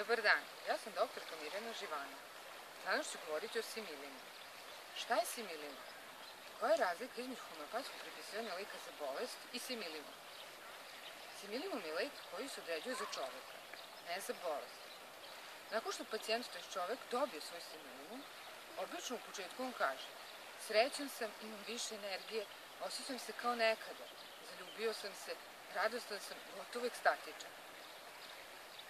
Dobar dan, ja sam doktorka Mirjana Živanov. Danas ću govoriti o similimu. Šta je similim? Koja je razlika između homeopatskog prepisivanja leka za bolest i similimom? Similimum je lek koji se određuje za čoveka, ne za bolest. Nakon što pacijent, to je čovek, dobije svoj similimum, obično u početku on kaže: srećan sam, imam više energije, osjećam se kao nekada, zaljubio sam se, radostan sam, gotovo ekstatičan.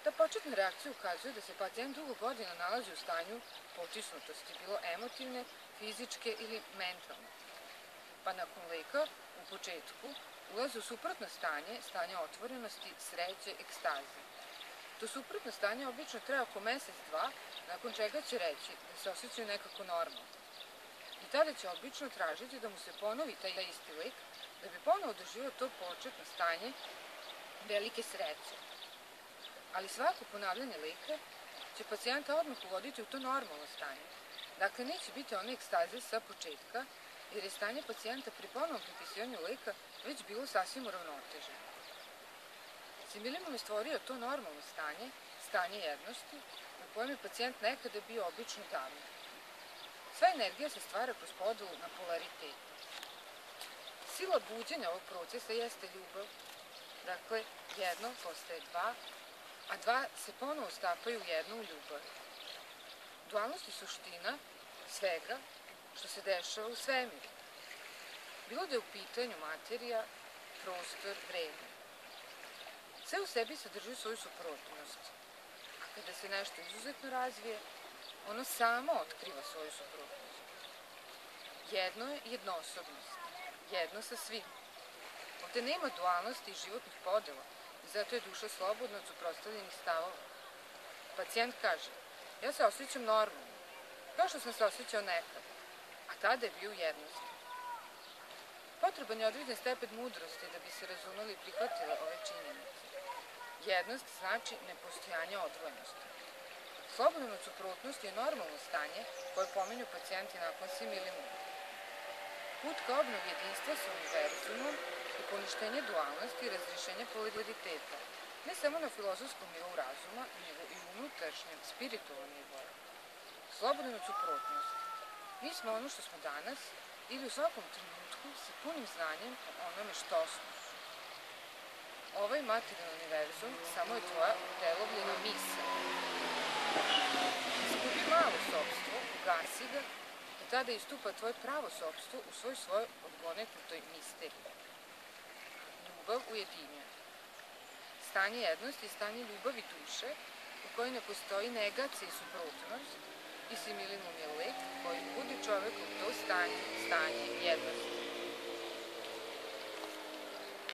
Ta početna reakcija ukazuje da se pacijent dugo godina nalazi u stanju potisnutosti, bilo emotivne, fizičke ili mentalne. Pa nakon leka, u početku, ulaze u suprotno stanje otvorenosti, sreće, ekstaze. To suprotno stanje obično traje oko mesec, dva, nakon čega će reći da se osjećaju nekako normalno. I tada će obično tražiti da mu se ponovi taj isti lek, da bi ponovo doživio to početno stanje velike sreće. Ali svako ponavljanje leka će pacijenta odmah uvoditi u to normalno stanje. Dakle, neće biti one ekstaze sa početka, jer je stanje pacijenta pri ponovnom prepisivanju leka već bilo sasvim uravnoteženo. Similimum je stvorio to normalno stanje jednosti, u kojem je pacijent nekada bio obično davno. Sva energija se stvara kroz podelu na polaritet. Sila buđenja ovog procesa jeste ljubav, dakle, jedno postaje dva, a dva se ponovo stapaju u jednu u ljubavi. Dualnost je suština svega što se dešava u svemiru. Bilo da je u pitanju materija, prostor, vreme. Sve u sebi sadrži svoju suprotnost, a kada se nešto izuzetno razvije, ono samo otkriva svoju suprotnost. Jedno je jednoosobnost, jedno sa svim. Ovde nema dualnosti i životnih podela, i zato je duša slobodna od suprotstavljenih stavova. Pacijent kaže: ja se osjećam normalno, kao što sam se osjećao nekad, a tada je bio u jednosti. Potreban je određen stepen mudrosti da bi se razumeli i prihvatile ove činjenice. Jednost znači nepostojanje odvojenosti. Slobodan od suprotnosti je normalno stanje koje pominju pacijenti nakon similimuma. Put ka obnovi jedinstva sa univerzumom i poništenje dualnosti i razrešenje polariteta, ne samo na filozofskom nivou razuma, nego i unutrašnjem, spiritualnom nivou. Slobodan od suprotnosti. Mi smo ono što smo danas ili u svakom trenutku sa punim znanjem o onome što smo. Ovaj materijalni univerzum samo je tvoja utelovljena misao. Izgubi malo sopstvo, ugasi ga i tada istupa tvoje pravo sopstvo u svojoj odgonetnutoj misteriji. Ljubav ujedinjuje. Stanje jednosti i stanje ljubavi duše u kojoj ne postoji negacija i suprotnost i similimum je lek koji budi čoveku to stanje jednosti.